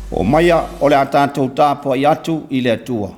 O maia o le a tātou tāpua I atu I le atua.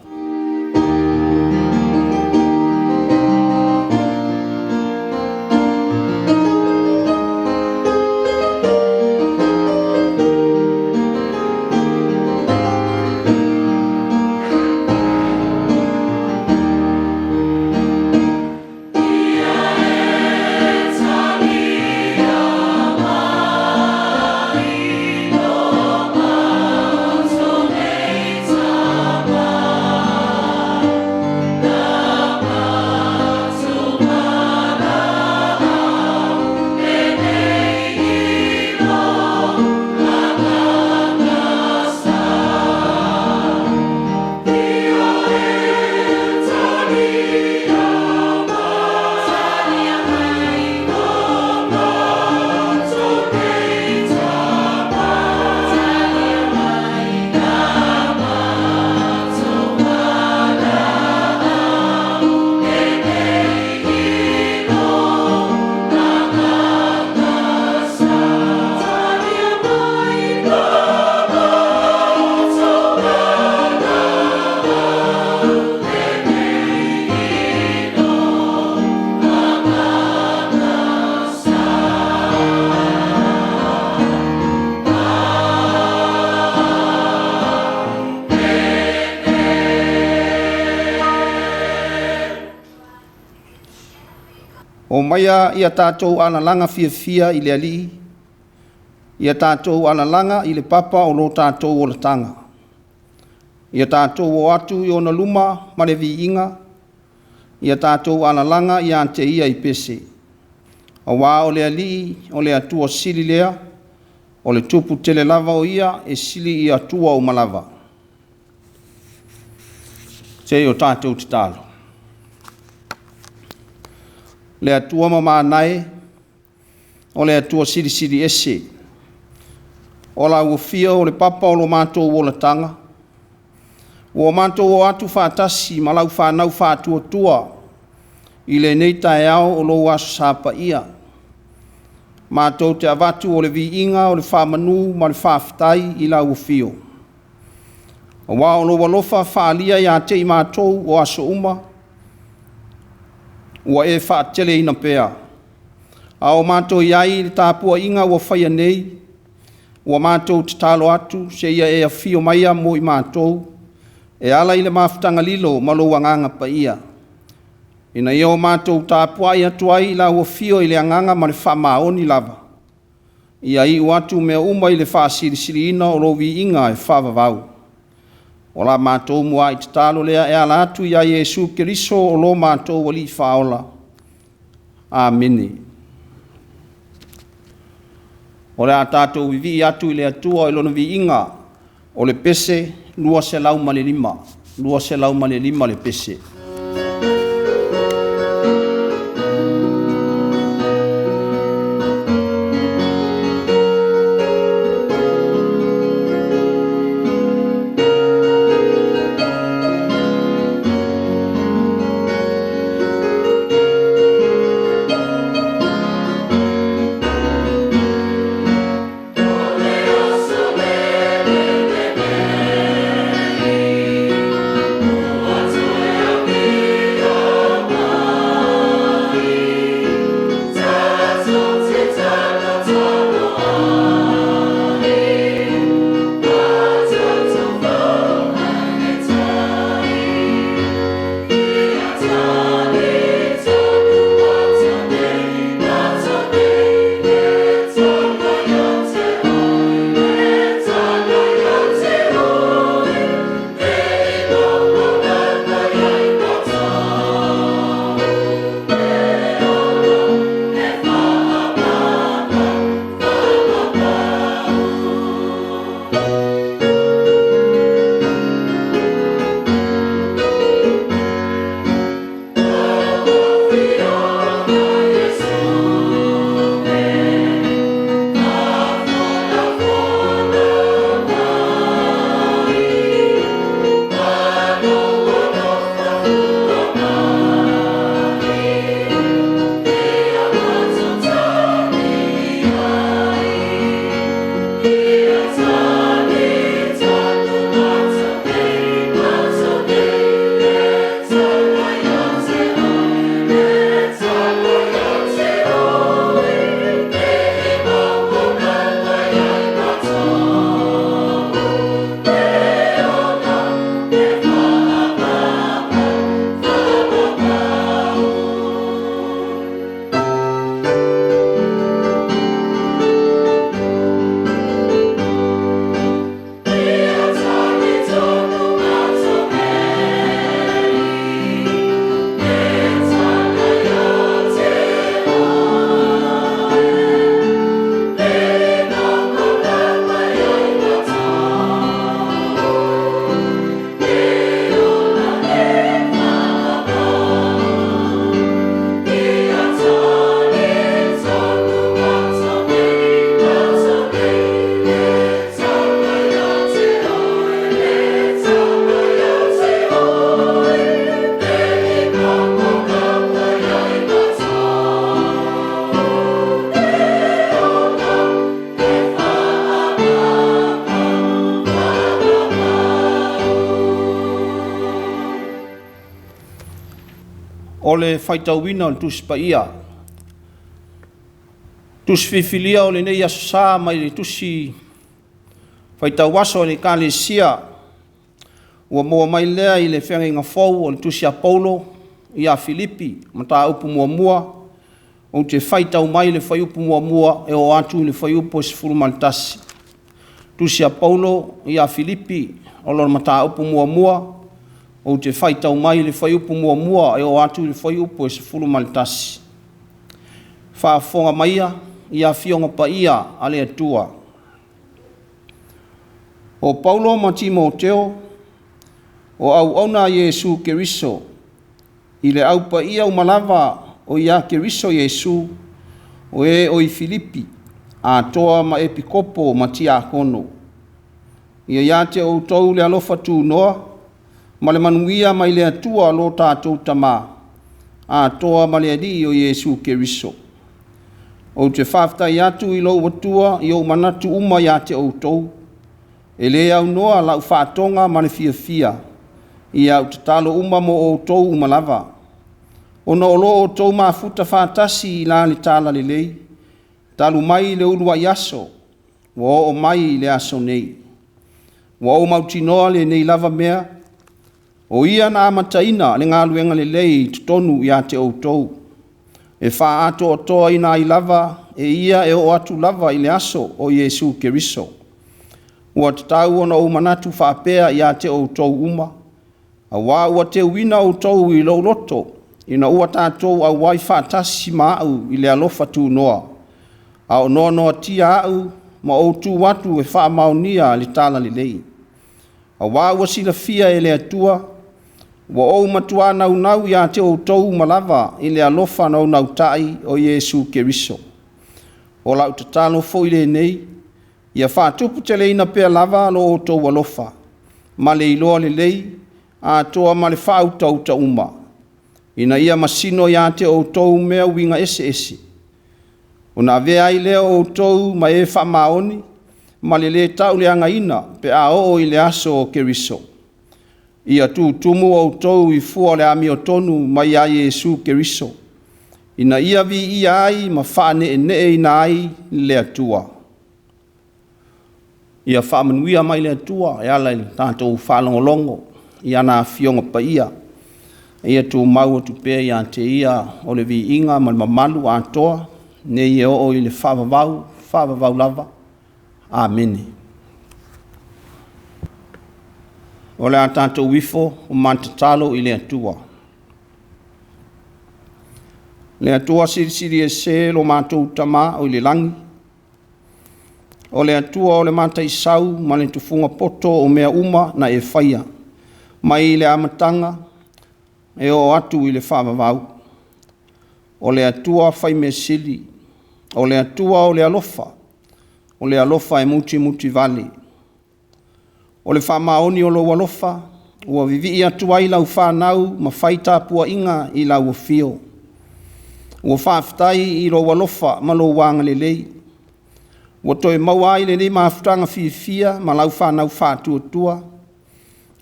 O maia ia tātou analanga fia I le ali, ia tātou analanga I le papa o lo tātou o le tanga. Ia tātou o atu I ona luma ma le viinga, ia tātou analanga ia ante ia I pese. A wā o le ali, o le atua sili lea, o le tupu tele lava o ia, e sili I atua o malava. Te o tātou te talo. Le atua mamanae, o le atua siri ese. O la uafia o le papa o lo mātou o le tanga. O mātou o atu whātasi, malau whānau whātua tua. I le nei tae au o lo aso sāpa ia. Mātou te avatu o le viinga o le whamanu ma le whawhitai I la uafio. O wā o lo walofa whaalia ia te I mātou o aso uma. Ua e whaatele ina pea. A o mātou iai le tāpua'iga ua whaia nei. Ua mātou te talo atu, se ia e a fio maia mo I mātou. E ala I le mafutanga lilo ma lo anganga pa ia. Ina ia o mātou tāpuai atu ai la ua fio I le anganga ma le whamaoni lava. Ia I uatu mea uma I le whaasirisiri ina o lo vi inga e whavavau. O la mātou mua I te talo lea e ala atu ia Iesu Keriso o lo mātou wali whaola. Amene. O le a tātou vivi atu I le atua I lona vi inga o le pese lua se lau male lima. Lua se lau male lima le pese. o le Faitau wina o le tusi pa ia. Tusi fifilia o le nei aso sā mai le tusi Faitau waso o le kalesia. Ua moa mai lea i le whenga inga fau o le tusi a Paulo i a Filipi. Mata upu mua mua. O te Faitau mai le whai upu mua mua e o atu le whai upu o se furu malitasi. Tusi a Paulo i a Filipi o lor mata upu mua mua. O te Faitau mai le whai upu mua mua e o atu le whai upu o se furu malitasi. Whaafonga maia i a fionga pa ia a le atua. O Paulo ma Timoteo o au ona Yesu Keriso i le au pa ia umalava o ia Keriso Yesu o e o i Filipi a toa ma epikopo ma tia kono. Ia te o tau le alofa tu noa ma le manuia mai le atua lo tātou tama a toa ma le adi o Yesu Keriso. O te whaftai atu i lo watua i o manatu uma ia te o tau. E le au noa lau whaatonga ma le fia fia i au te talo uma mo o tau umalava. Ona o lo o tau mafuta whaatasi i la le tala le lei. Talu mai le urua i aso. Wa o mai le aso nei. Wa o mautinoa le nei lava mea. O ia na amataina le Gāluega le lei tutonu i a te o tau. E wha ato o toa ina i lava e ia e o atu lava i le aso o Yesu Keriso. Ua te tau ona o manatu whaapea i a te o tau uma. A wā ua te wina o tau i lau loto. Ina ua tātou a wai whaatasi maau i le alofa tū noa. A o noa noa tia au ma o tū watu e wha maunia le tala le lei. A wā ua sila fia e le atua. Wa o matua nau nau i a te o tau malava i le alofa nau nau tai o Yesu Keriso. O lau te talo fo i le nei. Ia whaatupu te leina pea lava lo o tau alofa. Ma le iloa le lei, a toa ma le whautau ta uma. Ina ia masino i a te o tau mea winga ese ese. O na vea i leo o tau ma e wha maoni, ma le tau le anga ina pe a o i le aso o Keriso. Ia tu tumu o tau i fua le ami o tonu ma ia Yesu Keriso. Ina ia vi ia ai ma whaane e ne ina ai le atua. Ia whaamanuia mai le atua, e ala i tātou whalongolongo, i ana fionga pa ia. Ia tu mau tu pēr ia te ia o le vi inga ma le mamalu a toa, ne i o i le whavavau lava. Amene. O le a tātou wifo o mantatalo i le atua. Le atua siri e se lo mātou tama o i le langi. O le atua o le mata i sau ma le tufunga poto o mea uma na e whaia. Mai i le amatanga e o atu i le whavavau. O le atua whai me sili. O le atua o le alofa. O le alofa e muti vale. O le whamaoni o lo alofa. Ua vivi i atua i lau whanau ma whai TAPUA'IGA i lau fio. Ua whaftai i lo alofa ma lo wanga le lei. Ua toe maua i le nei mafutanga fia ma lau whanau whātua.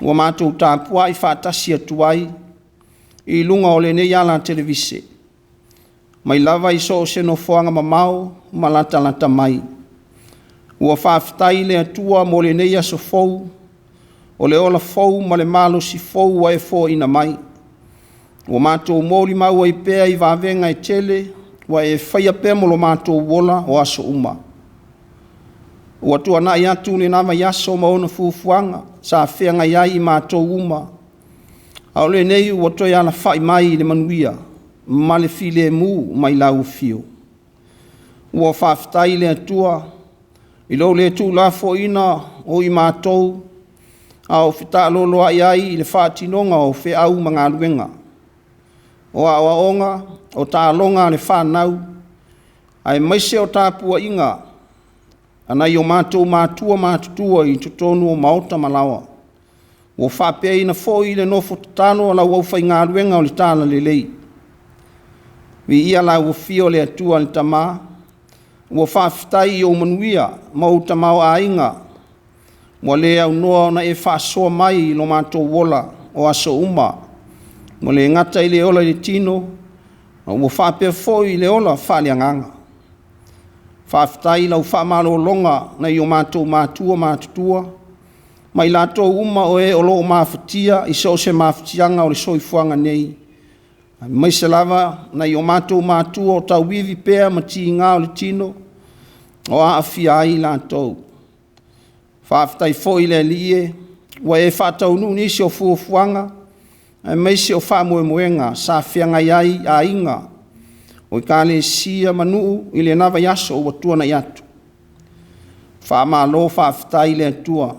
Ua mātou tāpua i whātasi atuai i lunga o le nei ala televise. Mai lava i so o seno whoanga mamao ma lata mai. Ua whaftai le atua mo le nei aso fou. O le ola fou ma le malo si fou wa e fo ina mai. Ua mātou mōli maua i pēa i wawenga e tele wa e whaia pēa mo lo mātou wola o aso uma. Ua tua na i atu le nama i aso maona fufuanga sa whenga iai i mātou uma. Au le nei ua toi ala whai mai le manuia ma le file mu mai lau fio. Ua whaftai le atua i lo le tu la fo ina o i mātou au whita loloa iai i le whātinonga o whe au ma Gāluega. O a onga o tā longa le whanau ai maise o TAPUA'IGA ana i o mātou mātua mātutua i tutonu o maota malawa. O whapea ina fo i le nofo tatalo ala ua whai Gāluega o le tāla le lei. Vi ia la ua fio le atua le tamā. Ua whawhitai i o manuia ma o tamau a inga. Mua le au noa na e whasoa mai lo mātou wola o aso uma. Mo le ngata i le ola le tino, ua whapea foi i le ola whaleanganga. Whaftai lau whamalo longa na i o mātou mātua mātutua, mai lātou uma o e o loo mawhatia i so se mawhatianga o le soifuanga nei. Mai se lava na i o mātou mātua o tau wivi pēa ma ti ngā o le tino, o a awhia ai lātou. Whaftai foi le lie, wa e whatau nu nisi o fuafuanga, mai se o whamoe moenga, sa whianga iai a inga, o i kāle sia manu i le nawa yaso o watua na iatu. Whamalo whaftai le atua.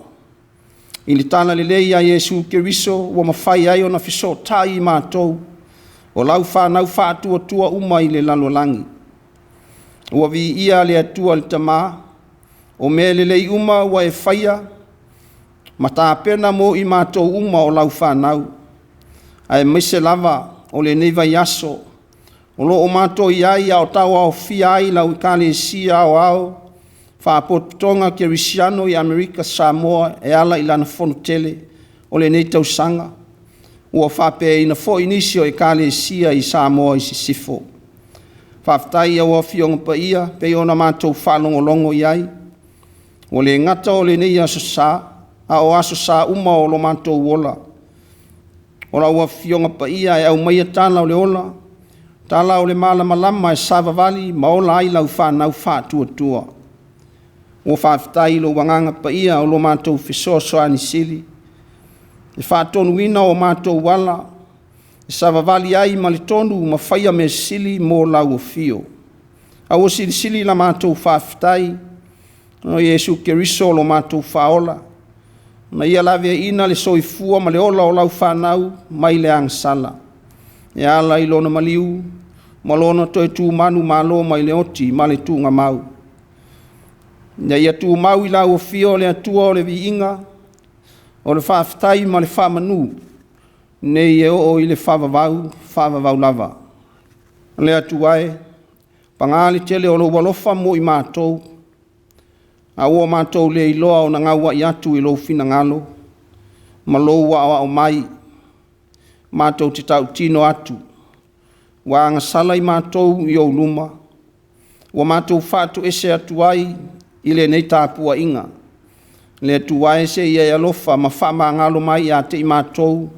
I le tana le lei a Yesu Keriso, wa mawhai ai o na fiso tai i mātou, o lau whanau whātua tua uma i le lalolangi. Ua vi ia le atua le tamā, o me le lei uma wa e whaia, ma tā pena mo i mātou uma o lau whanau. Ai mise lava o le neiva yaso, o lo o mātou iai au tau au fia ai lau i kāle sia au, whapotonga Kerisiano i Amerika Samoa e ala i lana whono tele o le nei tausanga. Ua whapea ina fo inisio i kāle sia i Samoa i sisifo. Whaftai au a fionga pa ia, pe ona mātou whalongolongo iai. O le ngata o le nei aso sā, a o aso sā uma o lo mātou wola. O la ua fionga pa ia e au maia tāna o le ola, tāla o le malamalama e savavali ma ola ai lau whanau whātua tua. O whaftai lo wanganga pa ia o lo mātou whisoso ani sili. E whātonu ina o mātou wala, e savavali ai ma le tonu ma whaia me sili mō lau o fio. A o sili la mātou whaftai, no Yesu Keriso lo mātou whaola, na ia lawe ina le soifua ma le ola o lau whanau mai le angsala. E ala i lona maliu, ma lona toi tū manu malo mai le oti ma le tūnga mau. Ia ia tū mau i lau o fio le atua o le vi inga, o le whaftai ma le whamanu, nei e o i le whavavau lava. Le atuae, pangali tele o lo walofa mo i mātou, a ua mātou le iloa o na ngaua i atu i lo fina ngalo, ma lo wa o mai, mātou te tau tino atu, wa anga sala i mātou i o luma, wa mātou whātu ese atu ai i le nei tāpua'iga, le atuae se ia i alofa ma whamangalo mai a te i mātou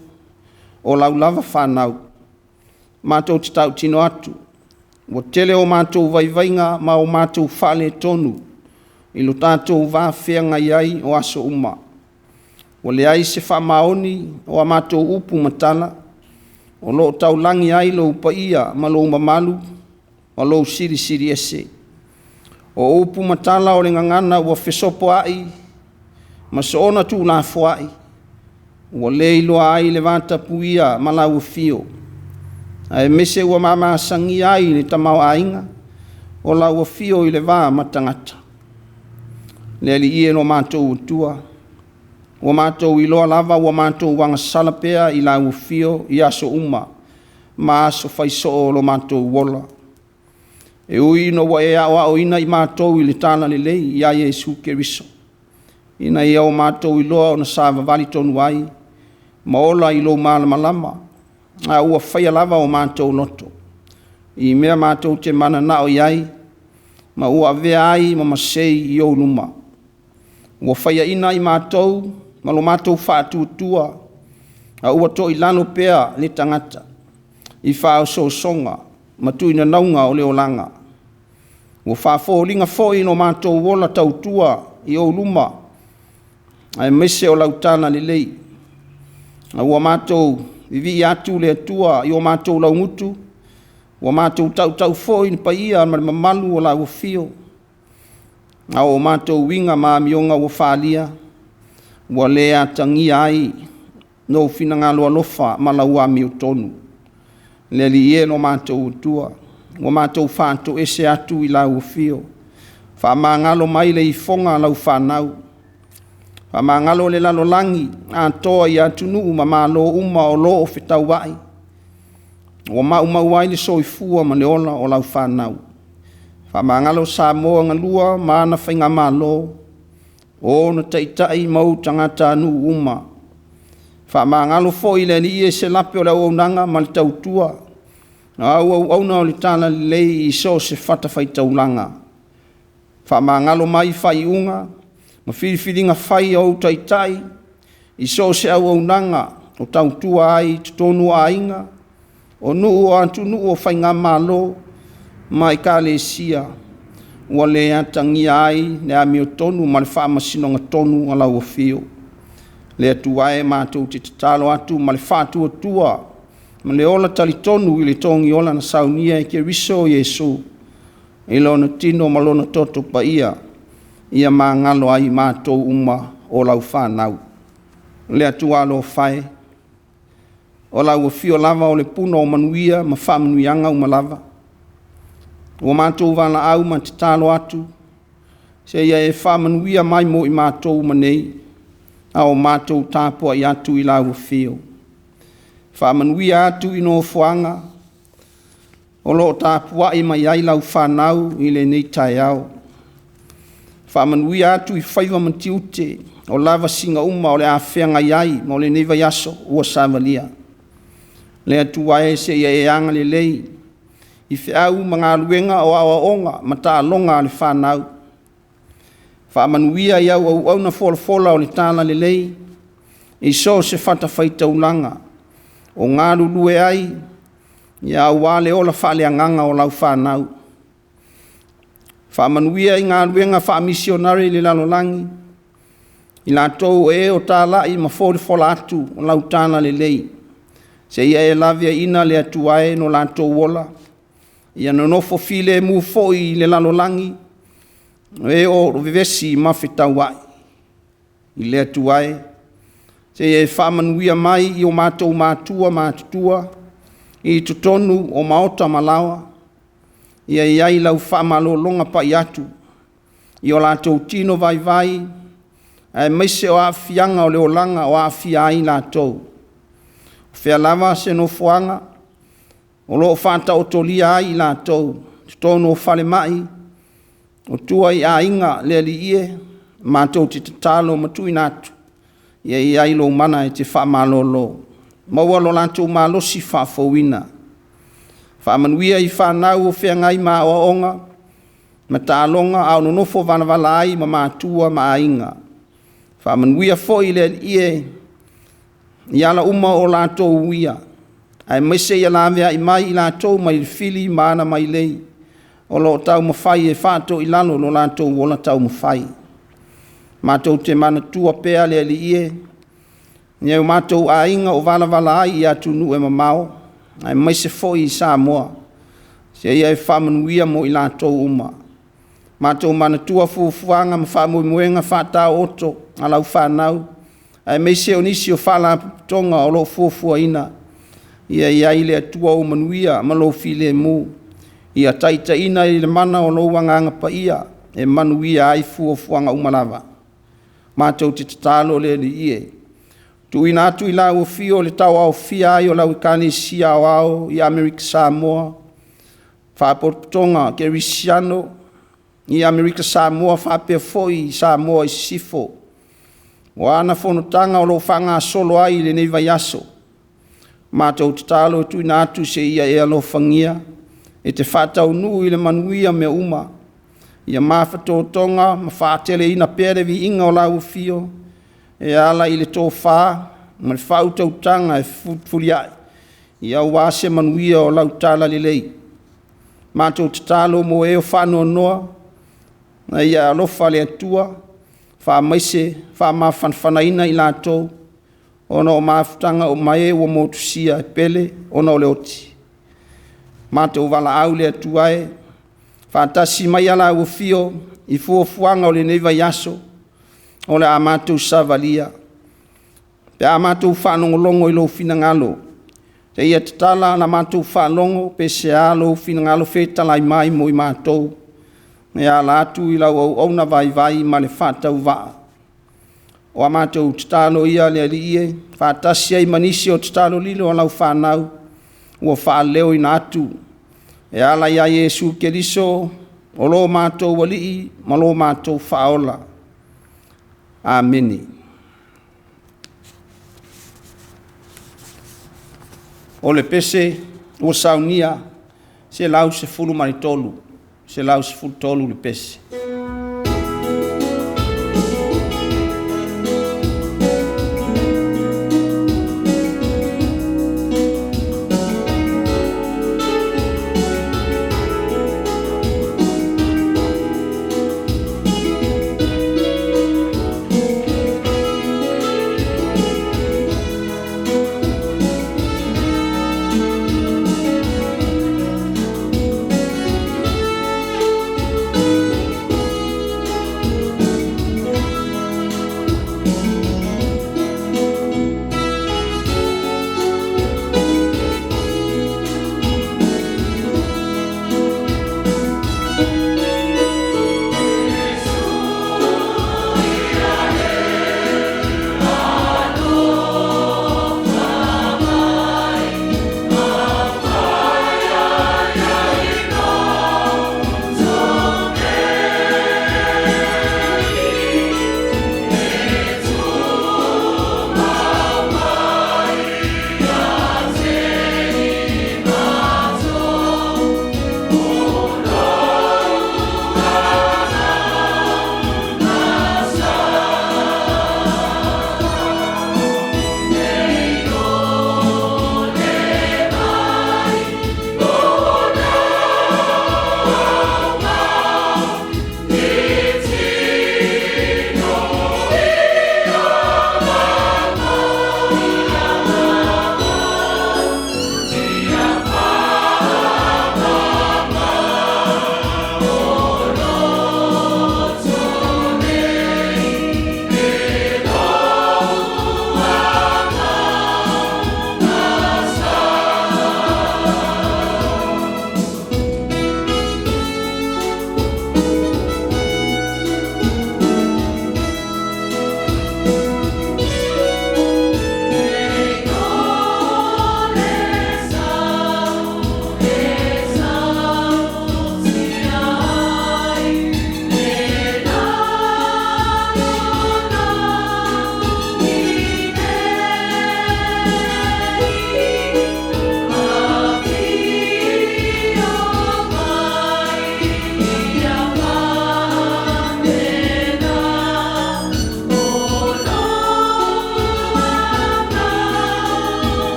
o laulava whanau, mātou te tau tino atu, wa tele o mātou vaivainga ma o mātou whale tonu, i lo tātou whawhenga iai o aso uma. O le ai se whamaoni o a mātou upu matala, o lo tau langi ai lo upa ia ma lo mamalu, o lo siri ese. O upu matala o le ngangana ua whesopo ai, ma se ona tu nā fuai, ua le iloa ai le vata puia ma lau fio. Ai mese ua mama sangi ai ni tamau ainga, o lau fio i le vā matangata. Le li ie no mātou utua, o mātou iloa lava o mātou wanga salapea i lau fio i aso uma, ma aso faiso o lo mātou wola. E ui no wa e awa o ina i mātou i le tāna le lei i a Yesu Keriso. Ina i au mātou iloa o na sāva vali tonu ai, ma ola i lo malama, a ua whaia lava o mātou loto. I mea mātou te mana nao iai, ma ua vea ai ma masei i o numa. Ua whaia ina i mātou, ma lo mātou whātua tua, a ua to i lano pea le tangata, i whāo so songa, ma tuina naunga o leo langa. Ua whāfo ringa fōi no mātou wola tau tua i o luma, ai mese o lautana le lei. A ua mātou vivi atu le atua i o mātou laungutu, ua mātou tau fōi ni pa ia ma mamalu o lau fio. A o mātou winga māmionga o whālia, ua lea tangi ai no finangalo alofa ma lau ami o tonu. Le li ie no mātou utua, ua mātou whātou ese atu i lau fio. Whamangalo mai le i fonga lau whanau. Whamangalo le lalo langi, a toa i atunu ma malo uma o lo o whetau wai. Ua mau ai le soifua ma le ola o lau whanau. Whamangalo sa moa ngalua maana whainga malo, o na taitai mau tangata anu uma. Whamangalo fo i le ni e se lape o le auaunanga ma le tautua. Auna o le tana lei i so se fata faitaulanga. Whamangalo mai whai unga, ma whiriwhiringa whai au taitai, i so se auaunanga o tautua ai tutonu a inga, o nuu o antu nuu o whainga malo, mai ka le sia, ua le atangia ai ne ami o tonu ma le whamasinonga tonu ala ua fio. Le atuae mātou te tatalo atu ma le whātua tua, ma le ola tali tonu i le tongi ola na saunia e ke riso Yesu, i lona tino ma lona toto pa ia mā ngalo ai mātou uma o lau whānau. Le atua lo whae, o lau ua fio lava o le puna o manuia ma whamanuianga o malava. Ua mātou wala au ma te talo atu, se ia e whamanuia mai mo i mātou manei, a o mātou tāpua i atu i lau fio. Whamanuia atu i no fuanga, o lo tāpua i mai ai lau whanau i le nei tai au. Whamanuia atu i whaiva manti ute, o lava singa uma o le awhenga iai, mo le neiva yaso ua savalia. Le atu wae se ia e anga le lei, i whiau mga luenga o awa onga, ma tā longa le whanau. Whamanuia i au na fola o le tāla le lei, i so se fata faitaulanga, o ngā lulue ai, i au wale o la whale anganga o lau whanau. Whamanuia i ngā luenga whamisionari le lalolangi, i la tau e o tāla i ma fola atu o lau tāla le lei, se ia e lavia ina le atuae no la tau wola, i anonofo file mu foi le lalolangi, e o vivesi ma Faitau ai, i le atuae, se e whamanuia mai i o mātou Mātua mātutua, i tutonu o maota malawa, i a iai lau whamalolonga pa i atu, i o lātou tino vai vai, e meise o awhianga o leolanga o awhia ai lātou. Whea lava se no fuanga, o loo whata o tolia ai lātou, tutonu o whale mai, o tua i a inga le li ie, mātou te tatalo matui nātu, i a iai lo mana e te whamalolo. Maua lo lātou mālosi whafauina. Whamanuia i whanau o whea ngai mā o onga, ma tā longa au no nofo vanawala ai ma Mātua ma inga. Whamanuia fo i le ie, i ala uma o lātou uia, ai maise i alavea i mai i lātou mai fili maana mai lei, o lo tau mawhai e whātou i lalo lo lātou wola tau mawhai. Mātou te mana tua pēa le li ie, Nyau mātou a inga o wala ai i atu nu e mamao, ai maise foi i Samoa, se ia e whamanuia mo i lātou uma. Mātou manatua fufuanga ma whamuimuenga whātau oto, alau whanau, ai maise o nisi o whala tonga o lo fufua ina, ia ile atua o manuia ma lo file mu, ia taita ina i le mana o lo wanganga pa ia, e manuia ai fufuanga umalava. Mātou te tatalo le li ie. Tu ina atu i lau fio le tau au fia ai o lau ikani sia o au i Amerika Samoa. Whaportonga ke risiano i Amerika Samoa whapea foi i Samoa i sifo. O ana whanutanga o lo whanga solo ai le neiva yaso. Mātou te talo tu ina atu se ia e alo whangia. E te whatau nuu i le manuia me uma. Ia mawhatotonga ma whatele ina perevi inga o lau fio. E ala i le tō whā, ma le whautautanga e furiai, i au wāse manuia o lau tāla le lei. Mātou te tālo mo e o whānoa noa, na ia alofa le atua, whā maise, whā mawhanwhanaina i lātou, ona o mawhtanga o mai e o motusia e pele, ona o le oti. Mātou wala au le atuae, whā tasi mai ala o fio, i fuafuanga o le neiva yaso, o le a mātou savalia. Pe a mātou whanongolongo i lo finangalo. Te ia te tala na mātou whanongo, pe se a lo finangalo whetalai mai mo i mātou. Me a lātu i lau au na vai ma le whātau waa. O a mātou te talo ia le ali ie, whātasia i manisi o te talo lilo o lau whanau, ua whaaleo i nātu. E ala ia Yesu Keriso, o lo mātou walii, ma lo mātou whaola. Ameni. O le pese ua saunia se lau se fulu maritolu, se lau se fulu tolu le pese.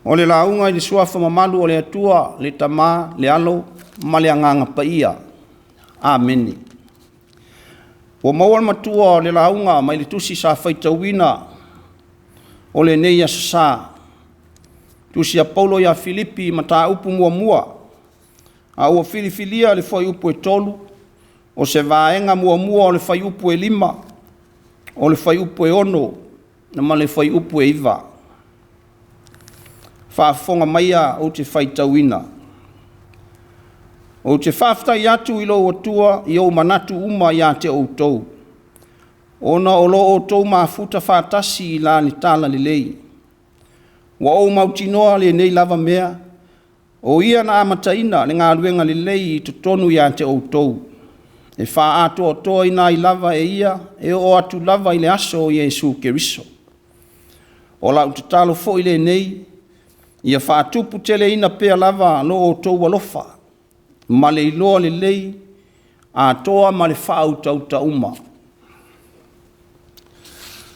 O le launga i le suafa mamalu o le atua, le tamā, le alo, ma le anganga paia. Ameni. O mawal matua o le launga mai le tusi sa faitauina o le nei asasa. Tusi a Paulo ia Filipi ma tā upu mua. A ua filifilia le fai upu e tolu, o se vaenga mua o le fai upu e 5, o le fai upu e 6, na ma le fai upu e 9. Whaafonga maia o te faitauina. O te whaftai atu i lo atua i o manatu uma ia te Autū. Ona o lo Autū mafuta whaatasi i la ni tala le lei. Wa o mautinoa le nei lava mea, o ia na amataina le Gāluega le lei i tonu ia te Autū. E wha ato o toa ina i lava e ia, e o atu lava i le aso o Iesu Keriso. O lau te talo fo i le nei, ia whaatupu tele ina pea lava lo Autū walofa, ma le iloa le lei, a toa ma le whautauta uma.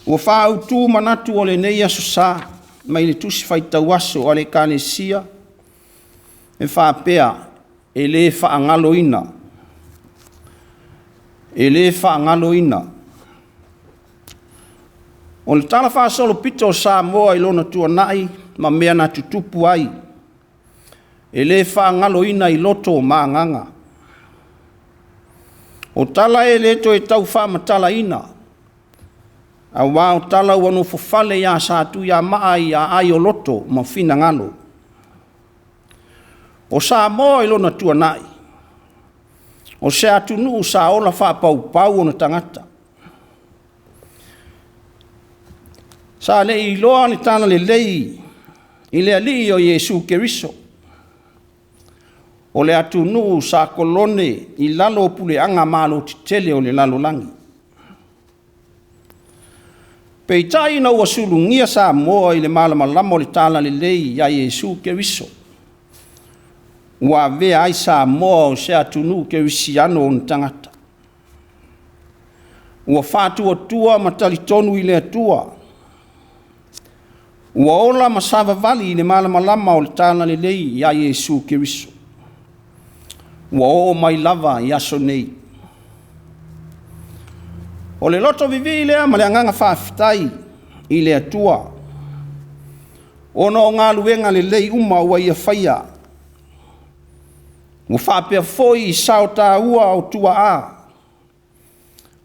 Ua Autū manatu o le nei aso sa, mai le tusi Faitau aso o le Ekalesia, e whaapea, e le whaangaloina. E le whaangaloina. O le tala whaasolo pito o Samoa i lona tua nai, ma mea na tutupu ai. E le whaangaloina i loto maanganga. O tala e le to e tau whaamatala ina. A wā o tala wano fofale ia sātu ia maa ia ai o loto ma whina ngalo. O Samoa i lona tua nai. O se atunu sa ola whaapau o na tangata. Sa le i loa ni tana le lei i le ali o Iesu Keriso. O le atunu sa kolone i lalo pule anga malo titele o le lalo langi. Peitai na ua sulungia Samoa i le malamalama o le tala le lei ia Iesu Keriso. Ua vea ai Samoa o se atunu kerisiano o na tangata. Ua whātua tua matali tonu i le atua. Ua ola masava vali i le malamalama o le tala le lei ia Iesu Keriso. Ua o mai lava i aso nei. O le loto vivi i lea ma le anganga whaafitai i le atua. Ono o Gāluega le lei uma ua ia whaia. Ua whaapea foi i sao tā ua o tua a.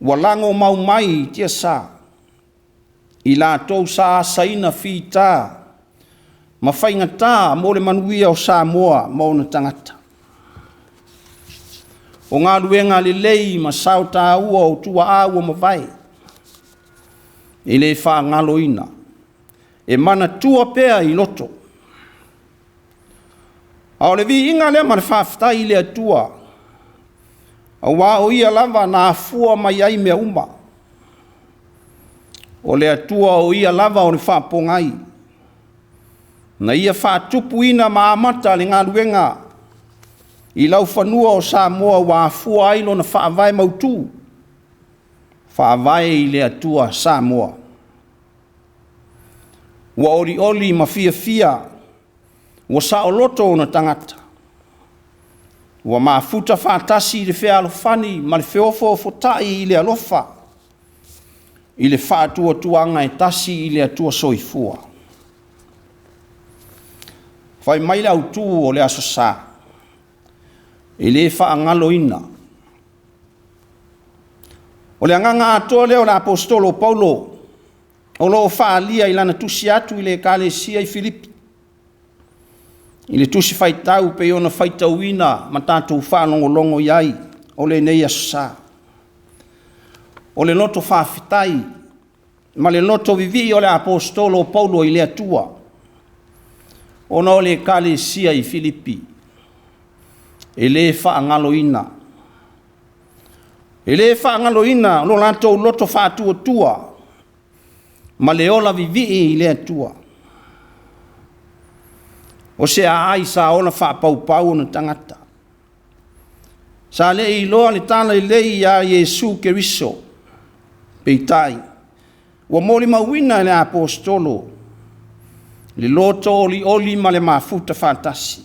Ua lango mau mai tia sa. I la tau sa saina fi tā. Ma whainga tā mo le manuia o Samoa mo na tangata. O Gāluega le lei ma sao tā ua o tua a ua mawai. I le whaangaloina. E mana tua pea i loto. A o le vi inga le ma le whaafitai i le atua. A wā o ia lava na afua mai ai mea uma. O le atua o ia lava o le whaapongai. Na ia whaatupu ina ma amata le Gāluega. I lau whanua o Samoa wa afua ailo na whaavai Autū. Whaavai i le atua Samoa. Wa oli ma fia. Wa saoloto na tangata. Wa mafuta whaatasi i le whea alofani ma le wheofo fotai i le alofa. I le whaatua tuanga e tasi i le atua soifua. Whai mai le Autū o le aso sa. I le whaangaloina. O le anganga atoa leo la apostolo Paulo. O lo whaalia i lana tusi atu i le Ekalesia i Filipi. I le tusi Faitau pe ona Faitauina ma tātou whanongolongo iai. O le nei asosa. O le loto whaafitai. Ma le loto vivi o le apostolo Paulo i le atua. O no le Ekalesia i Filipi. E le whaangaloina. E le whaangaloina lo lantou loto whaatua tua. Ma le ola vivi i le atua. O se a ai sa ona whaapau na tangata. Sa le i loa le tana i lei a Iesu Keriso. Peitai. Wa mori mawina le apostolo. Le loto oli ma le mafuta whātasi.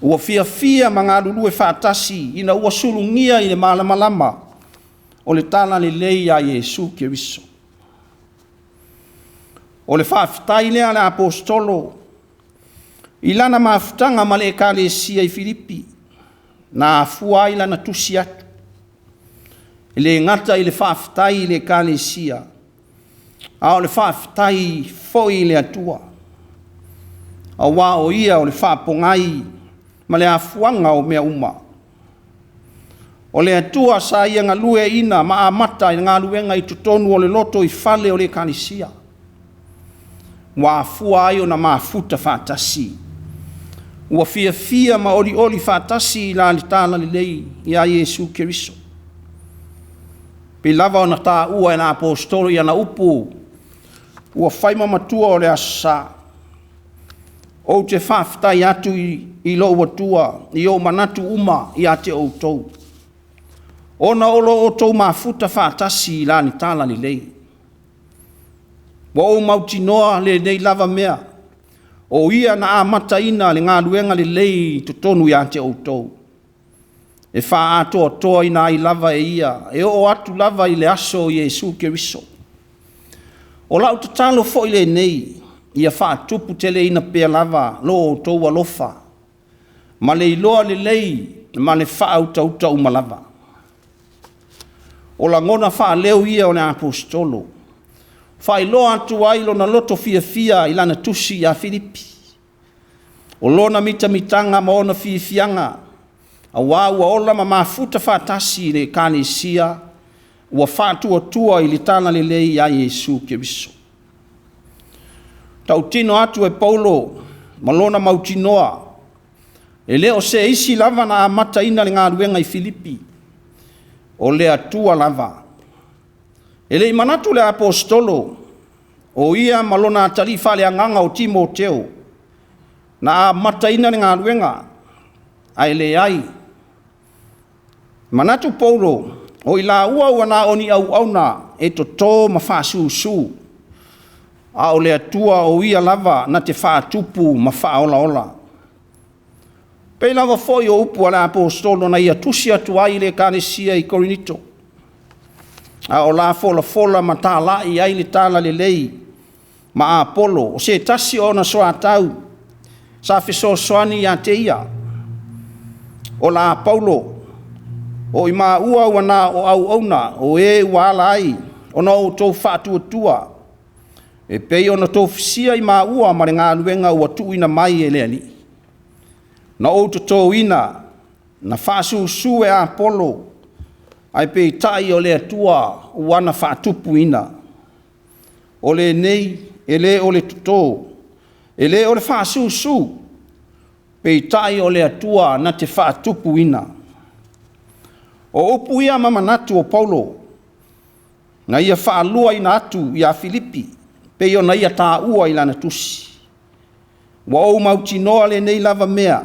Ua fia mga lulu e whātasi ina ua sulungia i le malamalama o le tala le lei a Iesu Keriso. O le whaafitai lea le apostolo i lana mafutanga ma le ekalesia i Filipi na afua i lana tusi atu. I le ngata i le whaafitai i le ekalesia a o le whaafitai foi le atua. A wā o ia o le whaapongai ma le afuanga o mea uma. O le atua sa ia ngalue ina ma amata i ngaluenga i tutonu o le loto i fale o le ekalesia. Wa afua ai o na mafuta whātasi. Ua fia ma oli whātasi i la li tāna li lei i a Iesu Keriso. Pe lava o na tā ua e na apostolo i ana upu ua whaima matua o le asa. O te whaafitai atu i lo watua i o manatu uma i a te outou. Ona olo o tau mafuta whātasi i la ni tāna li lei. Wa o mautinoa le nei lava mea. O ia na amata ina le ngaluenga le lei tutonu i a te outou. E wha atoa toa ina i lava e ia. E o atu lava i le aso o Iesu Keriso. O lau te talo fo i le nei. Ia wha tupu tele ina pea lava lo o tou alofa. Ma le iloa le lei ma le wha auta umalava. O la ngona wha leo ia o le apostolo. Wha iloa atu ailo na loto fia i lana tusi a Filipi. O lona mitanga ma ona fianga. A wāua ola ma mafuta whātasi le kānesia. Ua whātua i li tāna le lei a Iesu Keriso. Tau tino atu e Paulo, malona mautinoa. E leo se isi lava na amata ina le ngaluenga i Filipi. O le atua lava. E le manatu le apostolo. O ia malona atali fale anganga o Timoteo. Na amata ina le ngaluenga. Ai le ai. Manatu Paulo. O ila ua na oni au na e to ma whāsusu. A o le atua o ia lava na te whātupu ma whaola. Pei lava foi o upu ala apostolo na ia tusi atu ai le kānesia i Korinito. A o la fola ma tā lai ai le tāla le lei ma Apolo. O se tasi o na soa tau. Sa fiso soani ia te ia. O la Paulo. O i maa ua wana o au auna. O e wala ai. O na o tō whātua. E pei ona tō fisia i maa ua ma re ngā luenga ua tuina mai e leani. Na o tō ina. Na whāsu e Apolo. Ai pei tai o le atua wana whātupu ina. O le nei, e le o le tutō. E le o le whāsu. Pei tai o le atua na te whātupu ina. O upu ia mamanatu o Paulo. Na ia whaalua ina atu i a Filipi. Pei o na ia tā ua i lana tusi. Wa o mautinoa le nei lava mea.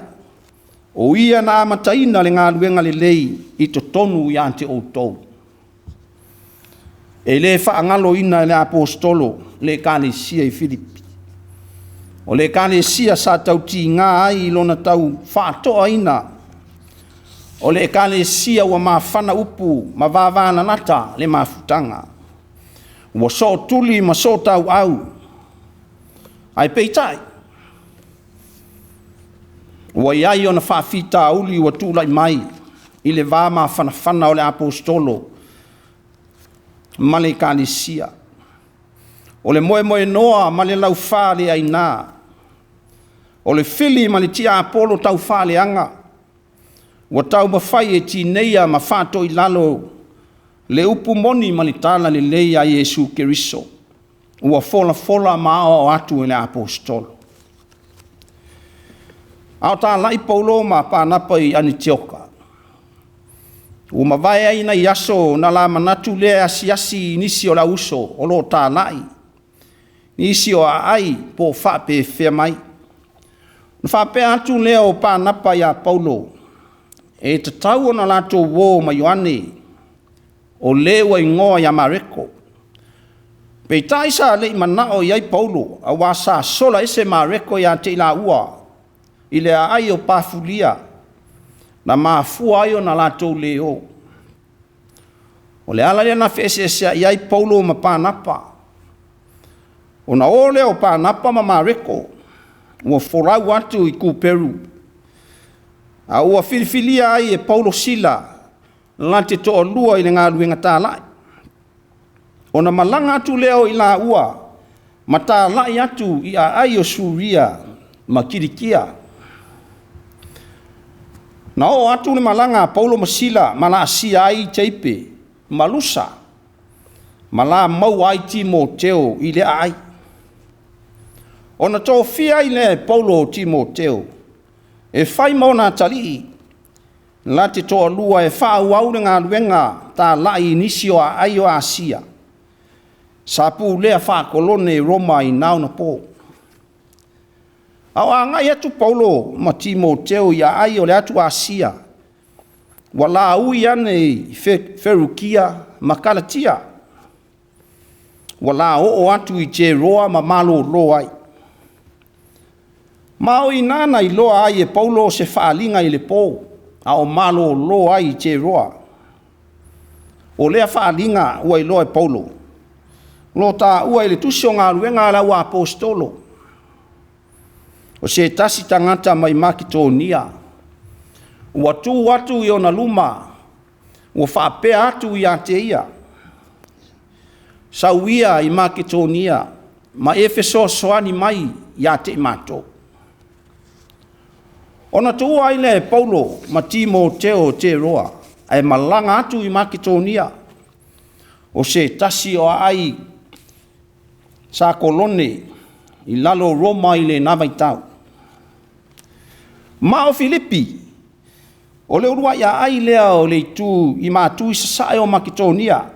O ia na amataina le ngaluenga le lei i to tonu i ante outou. E le whaangalo ina le apostolo le kānesia i Filipi. O le kānesia sa tau ti ngā ai lona tau whaatoa ina. O le kānesia ua mawhana upu ma vāvāna nata le mafutanga. Ua so tuli ma so tau au. Ai peitai. Ua iai o na whaafita uli ua tūlai mai. I le vāma whanawhana o le apostolo. Ma le kānesia. O le moe noa ma le lau whāle ai nā. O le fili ma le tia Apolo tau whāle anga. Ua tau mawhai e ti neia ma whāto i lalo. Le upu moni ma le tāna le lei a Iesu Keriso. Ua fola ma o atu e le apostolo. Au tā lai Paulo ma pānapa i Anitioka. Ua mawai aina i aso na la manatu le asi nisi o la uso o lo tā lai. Nisi o ai po whape whea mai. Whape atu lea o pānapa i a Paulo. E te tau o na lato wō ma Ioane. O lewa i ngoa i Amareko. Pei tai sa le manao iai Paulo, a wasa sola ese mareko ia te ila ua, ile a ai o pafulia, na mafua ai o na latou leo. O le ala na fesesea iai Paulo ma panapa. O na ole o panapa ma mareko, ua forau atu i ku Peru. A ua filifilia ai e Paulo sila, lante to lua i le Gāluega tālai. O na malanga atu leo i la ua, ma tālai atu i a ai o Suria, ma Kirikia. Na o atu le malanga Paulo ma sila, ma la asia ai teipe, malusa, ma la mau ai Timoteo i le ai. O na tō fia i le Paulo Timoteo, e whai mauna tali, la te toa lua e whau au le Gāluega tā lai nisi o a ai o Asia. Sa pu lea whakolone Roma i nauna pō. Au a ngai atu Paulo ma Timoteo i a ai o le atu Asia. Wala ui ane i Ferukia ma Kalatia. Wala o atu i te roa ma malo lo ai. Mao i nana i loa ai e Paulo se whaalinga i le pō, a o malo lo ai i te roa. O lea whaalinga ua i loa e Paulo. Lo ta ua i le tusi o Gāluega la ua apostolo. O se tasi tangata mai Makitonia. Ua tu atu i ona luma, ua whaapea atu i a te ia. Sauia i Makitonia, ma Efeso soani mai i a te mato. Ona tua ai le Paulo ma Timoteo te roa, ai malanga atu i Makitonia. O se tasi o ai sa kolone i lalo Roma i le Vaitau. Ma o Filipi, o le urua ia ai lea o le tu i Mātua i sasae o Makitonia.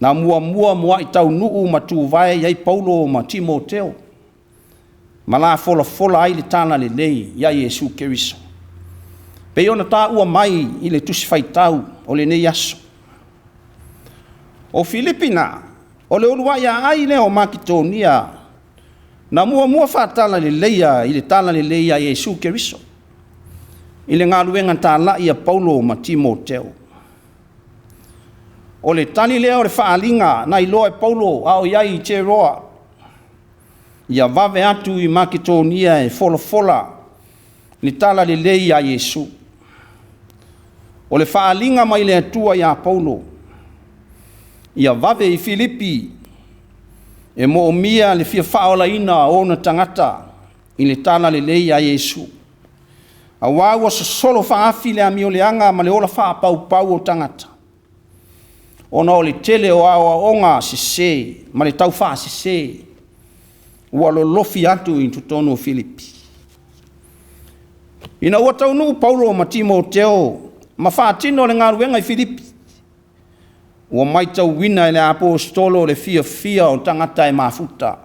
Na mua i tau nuu ma tu vai iai Paulo ma Timoteo. Ma la fola ai le tana le lei, ia Iesu Keriso. Pe ona tā ua mai i le tusi Faitau o le nei aso. O Filipi na, o le urua ia ai le o Makitonia, na mua whātala le leia i le tala le leia Iesu Keriso. I le Gāluega tāla ia Paulo ma Timoteo. O le tali leo le whaalinga na i loa e Paulo au iai i te roa. Ia vave atu i Makitonia e fola ni tala le lei a Iesu. O le whaalinga mai le atua ia Paulo. Ia vave i Filipi e mo mia le fia whaola ina o na tangata i le tala le lei a Iesu. A wawa sa solo whaafi le amio le anga ma le ola whaapau o tangata. Ona o le tele o awa onga se ma le tau wha se. Ua lo lofi atu i tutonu o Filipi. Ina ua taunu Paulo ma Timoteo, ma whaatino le Gāluega i Filipi. Ua mai tau wina i le apostolo le fia o tangata e mafuta.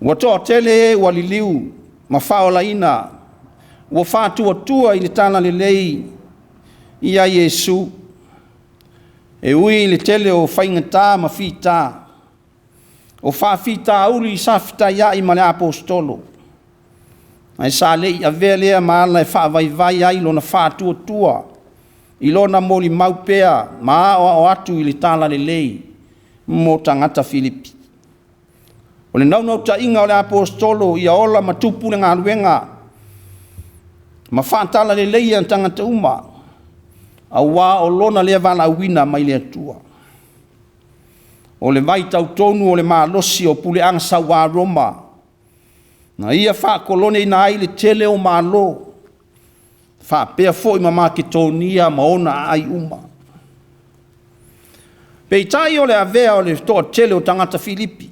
Ua toa tele ua liliu, ma whaola ina, ua whaatua i le tana le lei i a Iesu. E ui le tele o whaingata ma fita. O whaafita auli sa fita ia i ma le apostolo. Ai sa le i avea lea maala e whaavaivai ai lona whaatua. I lona moli maupea maa o atu i le tala le lei mo tangata Filipi. O le naunau ta inga o le apostolo i aola matupu le Gāluega. Ma whaatala le lei an tangata uma. A wā o lona lea vala wina mai le atua. O le Vaitau tonu o le malosi o pule anga sa wā Roma. Na ia whaakolone ina ai le tele o malo. Whaapea fo i Makitonia maona ai uma. Peitai o le avea o le toa tele o tangata Filipi.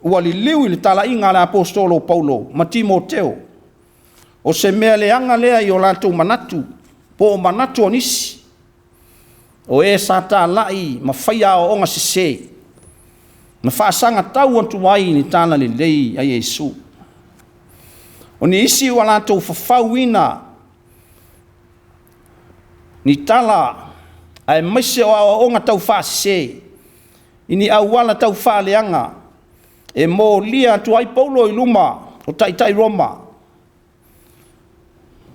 Ua li liu i le tala inga le apostolo Paulo ma Timoteo. O se mea le anga lea i o lato manatu. Po o manatu o nisi. O e sa tā lai ma whaia o onga se. Na whaasanga tau atu ai ni tana le lei a Iesu. O ni isi ua lato whawhauina ni tala ai maise o onga tau whaase. ini awala tau whaaleanga, e mō lia atu ai Paulo I luma o taitai Roma.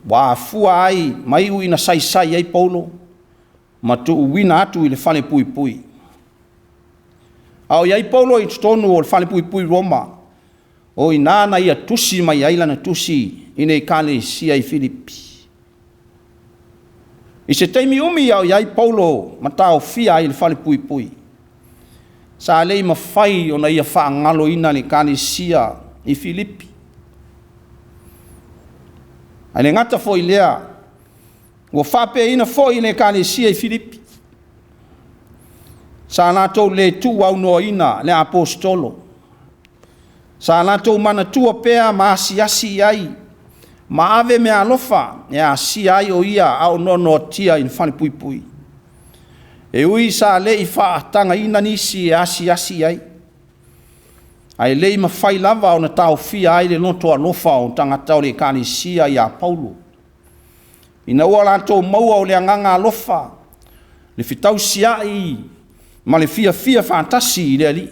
Wa fua ai mai ui na sai ai Paulo, ma tu uwina atu I le whale pui pui. Au iai Paulo I tutonu o le whale pui pui Roma, o I nāna ia tusi mai aila na tusi I nei kale sia I Filipi. I se teimi umi au iai Paulo ma tau fia ai le whale pui pui. Sa lei mawhai o na ia whaangalo ina le kale sia I Filipi. Ai ngata foi lea, ua whape ina foi le kale sia I Filipi. Sa nātou le tu au noa ina le apostolo. Sa nātou mana tua pea ma asi ai, ma ave me alofa e asi ai o ia au nono tia in whane pui pui. E ui sa le I whaatanga ina nisi e asi ai. Ai le I mawhai lava o na tau fia ai le loto alofa o tangatau le kane sia I a Paulo. Ina ua lātou maua o le anganga alofa, le fitau siai, ma le fia fantasi I le ali.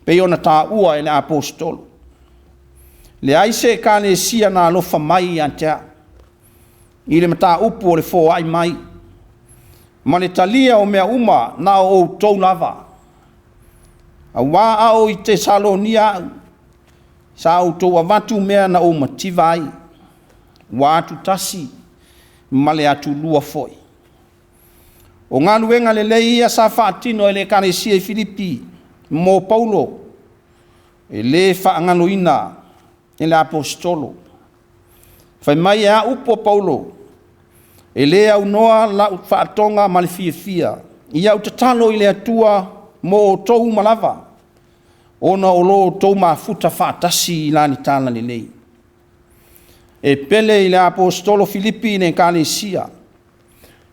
Pe ona tāua e le apostolo. Le aise kane sia na alofa mai antea. I le mata upu o le fo ai mai. Ma le talia o mea uma na o tau lava. A wā au I te Salonia au. Sa au tau avatu mea na o mativa ai. Wā atu tasi. Ma le atu lua foi. O Gāluega le leia sa whaatino e le kane sia I Filipi. Mo Paulo. E le whaangano ina. E le apostolo. Whai mai a upo Paulo. E le au noa la whaatonga ma le fia. I au tatalo I le atua mo o tou malava. Ona o lo tou mafuta whaatasi I lani tāna le lei. E pele I le apostolo Filipi ne kane sia.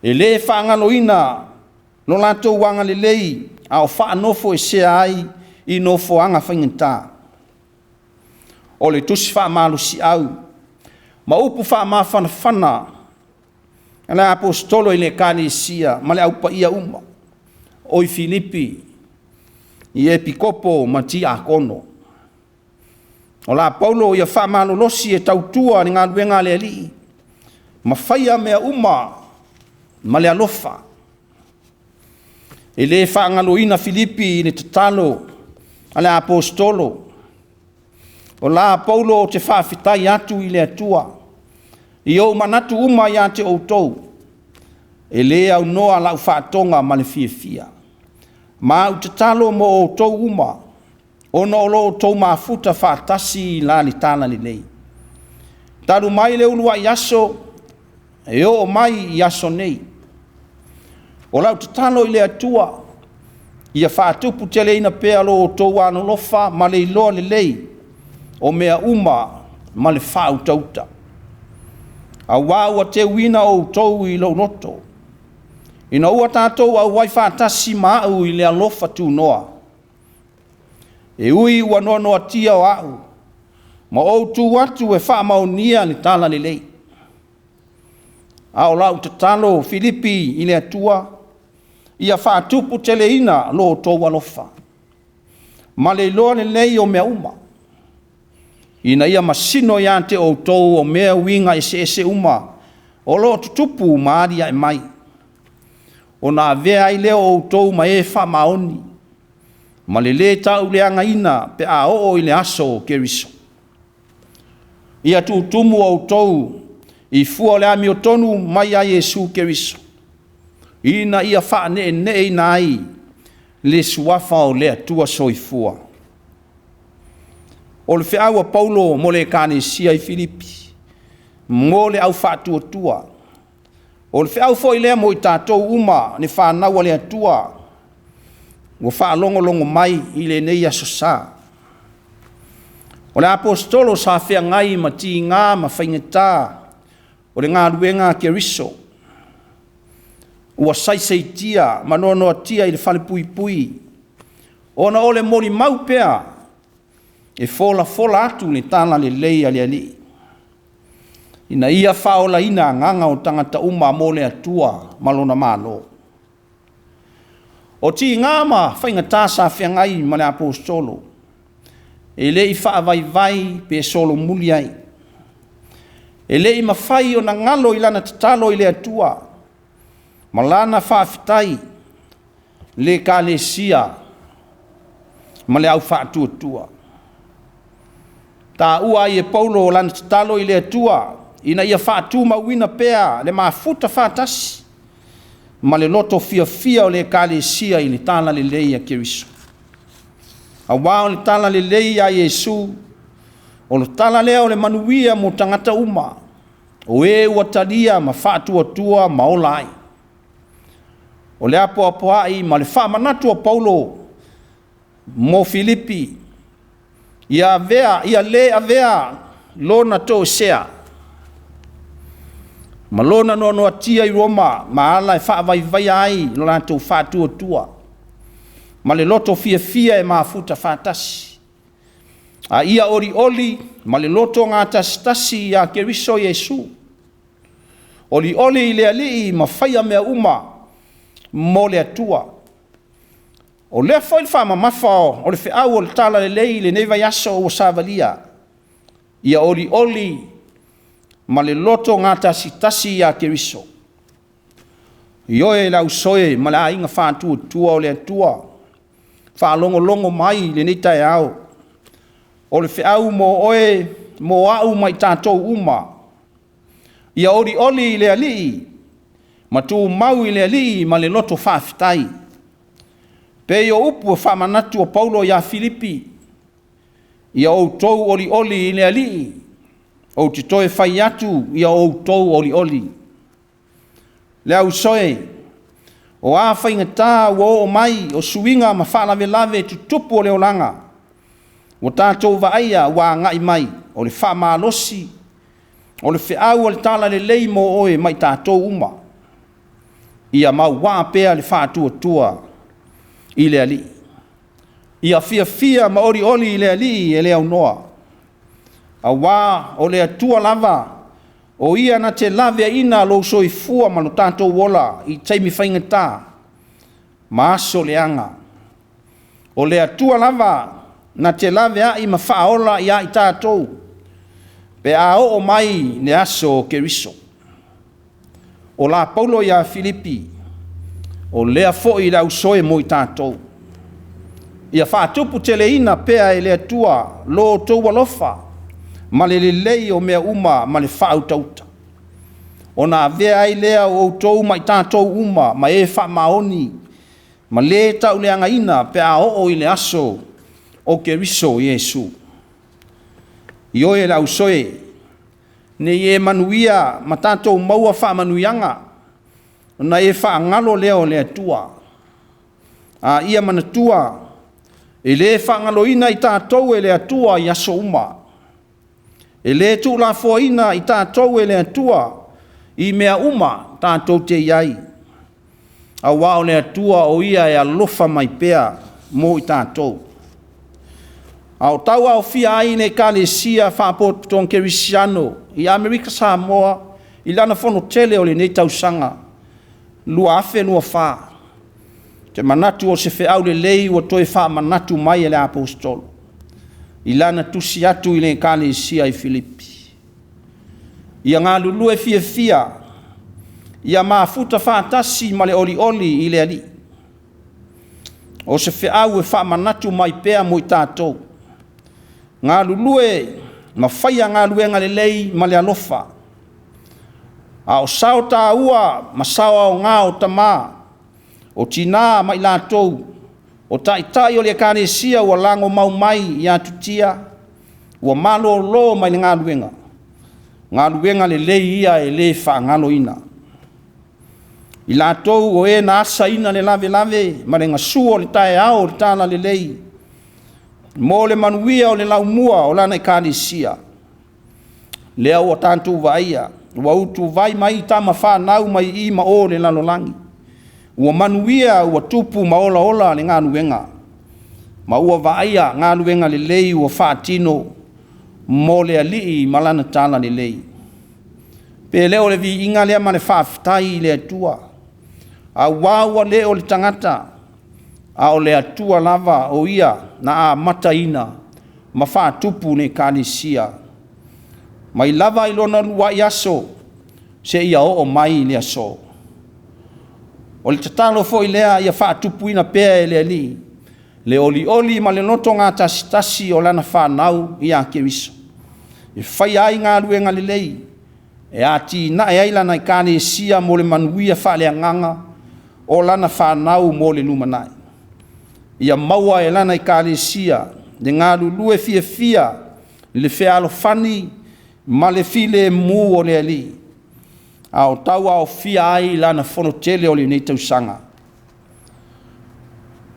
E le whaangano ina no lato wanga le lei a o whaanofo e sea ai I nofo anga whaingata. O le tusi whaamalu si au. Ma upu whaamawhanawhana. E le apostolo I le kane sia ma le aupa ia uma. O I Filipi. I e pikopo ma ti a kono. O la Paulo ia whaamalu losi e tautua ni Gāluega le ali. Ma whaia mea uma ma le alofa. E le whaangalo ina Filipi ni tatalo a le apostolo. O la Paulo o te whaafitai atu I le atua. I o manatu uma ia te outou. E le au noa lau whaatonga ma le fia. Ma au te talo mo outou uma. Ona o lo outou mafuta whaatasi la li tāna li lei. Taru mai le ulua I aso. E o mai I aso nei. O lau te talo I le atua. Ia whaatupu te leina pea lo outou anu lofa ma le iloa le lei. O mea uma ma le whautauta. A wāua te wina o tou I lo noto. Ina ua tātou au wai whaatasi maau I le alofa tu noa. E ui ua noa tia o au. Ma Autū atu e whaamaunia ni tāla le lei. A o lau te talo Filipi I le atua. Ia whaatupu te leina lo tou alofa. Ma le loa le lei o mea uma. Ina ia masino ia te o tou o mea winga ese uma. O lo tutupu maari ai mai. O na vea I leo o tou ma e wha maoni. Ma le tau leanga ina pe a o I le aso o keriso. Ia tutumu o tou I fua le ami o tonu mai a Yesu keriso. Ina ia wha ne ina ai le suafa o le atua soifua. O le whiaua Paulo mo le kane sia I Filipi. Mo le au whaatua tua. O le whiau foi lea mo I tātou uma ne whanaua le atua. Wa whaalongolongo mai I le nei aso sa. O le apostolo sa whea ngai ma ti ngā ma whaingata. O le Gāluega keriso. Ua saisaitia ma nonoa tia I le whale pui pui. Ona o le mori mau pea. E fola atu le tāna le lei ali ali. Ina ia whaola ina nganga o tangata uma mo le atua malona malo. O ti ngama whaingatā sa whiangai ma le apostolo. E le I whaavai pe solo muli ai. E le I mawhai o na ngalo I lana tatalo I le atua. Ma lana whaafitai le kalesia ma le au whaatuatua. Ta ua I e Paulo o lana tatalo I le atua. Ina ia whaatu mauina pea le mafuta whaatasi. Ma le loto fia o le kalesia I le tala le leia Keriso. A wao le tala le leia Yesu. O le tala lea o le manuia mo tangata uma. O e ua talia ma whaatuatua ma olai. O le apoai ma le whaamanatu o Paulo mo Filipi. Ia le avea lona to sea. Ma lona no atia I Roma ma ala e whaavai ai no lantou whaatuatua. Ma le loto fia e mafuta whaatasi. A ia oli ma le loto ngā tasitasi a Keriso Yesu. Oli I le alii ma whaia mea uma mo le atua. O lea whai le whaamamawha o le whiau o le tala le lei le neiva yaso o Savalia. Ia oli ma le loto ngā tasitasi a Keriso. Ioe lau soe ma le ainga whaatuatua o le atua. Whaalongo mai le neitai au. O le whiau mo au mai tātou uma. Ia oli I le alii. Ma tu mau I le alii ma le loto whaafitai. Pe o upu whaamanatu o Paulo ia Filipi. Ia Autū oli I le alii. O te toe whai atu ia Autū oli. Le au soe. O a whaingatā o mai o suinga ma whaalave tutupu o le olanga. O tātou waaia wā ngai mai o le whaamalosi. O le whiau o le tala le lei mo oe mai tātou uma. Ia mau wā pēa le whaatuatua I le ali. Ia fia ma oli I le ali e le au noa. A wā o le atua lava o ia na te lave ina lo soifua ma no tātou wola I taimi whaingatā. Ma aso le anga. O le atua lava na te lave a I ma whaola ia I tātou. Pe a o mai ne aso Keriso. O la Paulo ia Filipi. O lea foi lau soe mo I tātou. Ia whaatupu te leina pea e le atua lo tau walofa. Ma le lei o mea uma ma le whautauta. O na vea ai lea o tau mai tātou uma ma e wha maoni. Ma le tau leanga ina pea o I le aso o Keriso Yesu. Ioe lau soe, ne e manuia ma tātou maua wha manuianga, na e wha ngalo leo le atua. A ia manatua, e le wha ngalo ina I tātou e le atua I aso uma. E le tu la fo ina I tātou e le atua, I mea uma tātou te iai. A wao le atua o ia e alofa mai pea mo I tātou. Au tau au fia ai ne kalesia whaapoto ton Kerisiano I Amerika Samoa I lana fono tele o le nei tausanga. Lua afe lua wha. Te manatu o se whiau le lei o toi wha manatu mai e le apostolo. I lana tusi atu I le kalesia I Filipi. Ia ngā lulu e fia. Ia maafuta whaatasi ma le oli I le ali. O se whiau e wha manatu mai pea mo I tātou. Ngā lulue, ma whaia ngā luenga le lei ma le alofa. A o sao tā ua, ma sao au ngā o tamā. O tina mai lātou. O tai o le kānesia ua lango mau mai I atutia. Ua malo lo mai le ngā luenga. Ngā luenga le lei ia e le wha ngalo ina. I lātou o e na asa ina le lave, ma le ngasua o le tae ao le tāna le lei. Mo le manuia o le laumua o lana I kānesia. Lea ua tātou vaia. Ua utu vai mai tama whanau mai I ma o le lalolangi. Ua manuia ua tupu ma ola le ngā nuenga. Ma ua vaia ngā nuenga le lei ua whaatino mo le alii malana tala le lei. Pe leo le vi inga lea ma le whaafitai le atua. A wawa leo le tangata. a o le atua lava o ia na a mataina ma whaatupu ne kānisia. Mai lava i lona lua i aso se ia o mai le aso. O le tatalo fo i lea ia whaatupu ina pea e le ali. Le oli ma le noto ngā tasitasi o lana whanau i a Keriso. E whai ai ngā ruenga le lei. E ati na e aila i kānisia mo le manuia whale nganga o lana whanau mo le lumanai. Ia maua e lana i kānisia le ngā lulue fia le whealo whani ma le file mu o le ali. A o tau a o fia ai lana whono tele o le nei tausanga.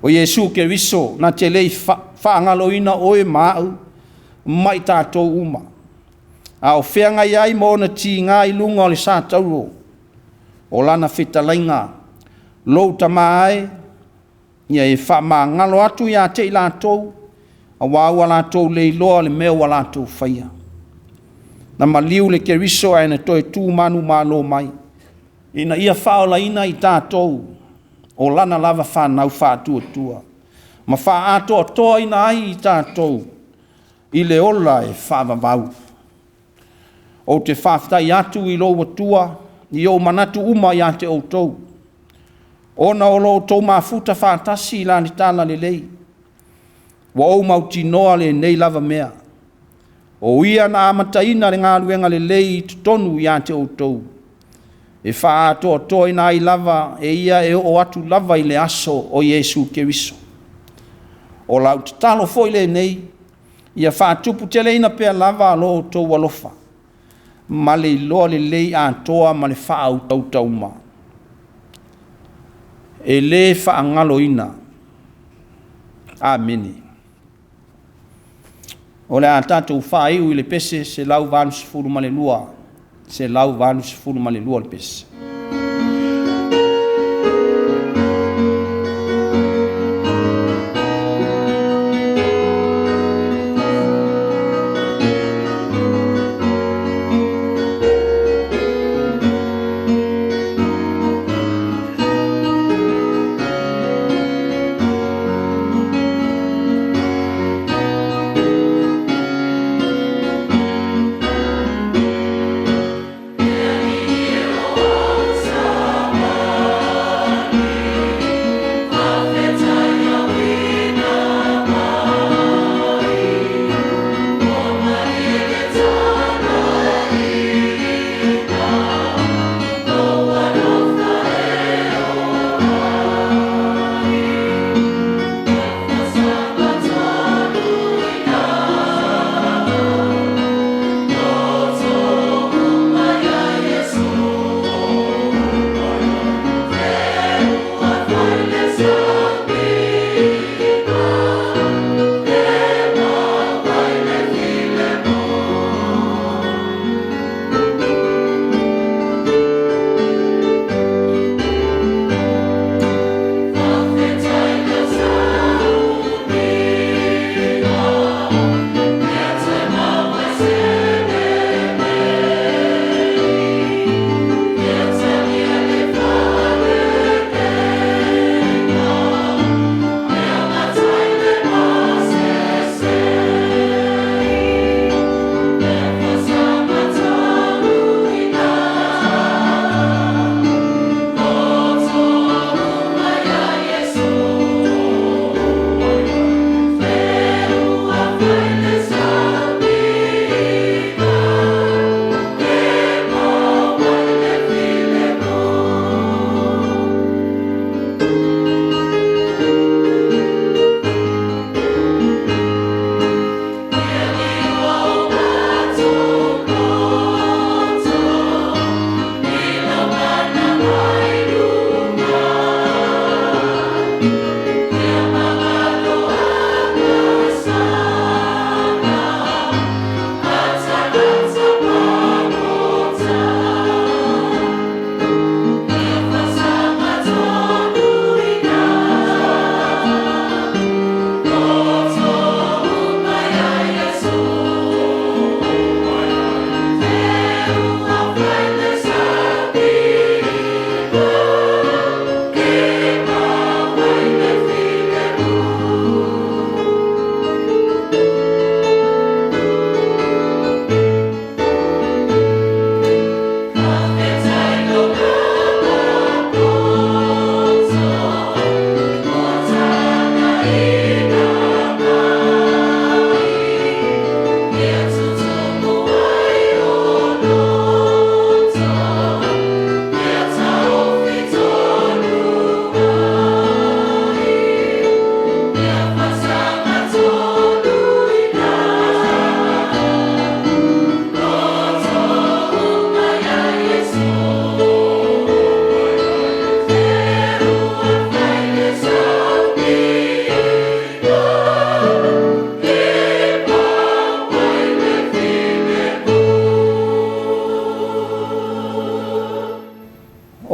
O Yesu Keriso na te lei whaangaloina oe māu mai tātou uma. A o whenga iai mo na ti ngā i lunga o le sātauro o lana whetalainga lou tamai ia e whamangalo atu ia te i lātou a wāua lātou le iloa le mea wa lātou whaia. Na maliu le Keriso ai na toe tū manu mālo mai. Ina ia whaolaina i tātou o lana lava whanau whātua. Ma wha ato toa ina ai i tātou i le ola e whaavavau. O te whawhtai atu i lo watua i o manatu uma i ate o tou. Ona o lo tau mafuta whātasi i lani tāna le lei. Wa o mauti noa le nei lava mea. O ia na amataina le ngā luenga le lei i tutonu i ate o tou. E wha ato toa ina i lava e ia e o atu lava i le aso o Yesu Keriso. O lau te talo fo i le nei, ia wha tupu tele ina pea lava alo o tou alofa. Ma le iloa le lei a toa ma le wha au tau tauma. E le wha angalo ina. Ameni. O le a tātou wha iu i le pese se lau vanu sifuru ma le lua. Se lau vanu sifuru ma le lua le pese. Yeah.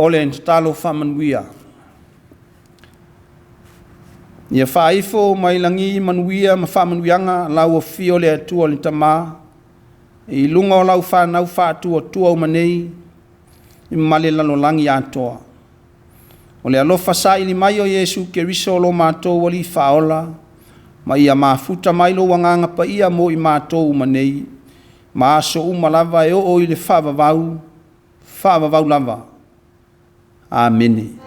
ole en talo whamanuia. Ia whaifo mai langi manuia ma whamanuianga lau o fio le atua le tamā. I lunga o lau whanau whātua tua umanei i male lalo langi atoa. O le alofa sa ili mai o Yesu ke riso lo mātou wali whaola ma ia mafuta mai lo wanganga pa ia mo i mātou umanei ma aso umalava e o i le whavavau lava. Amen.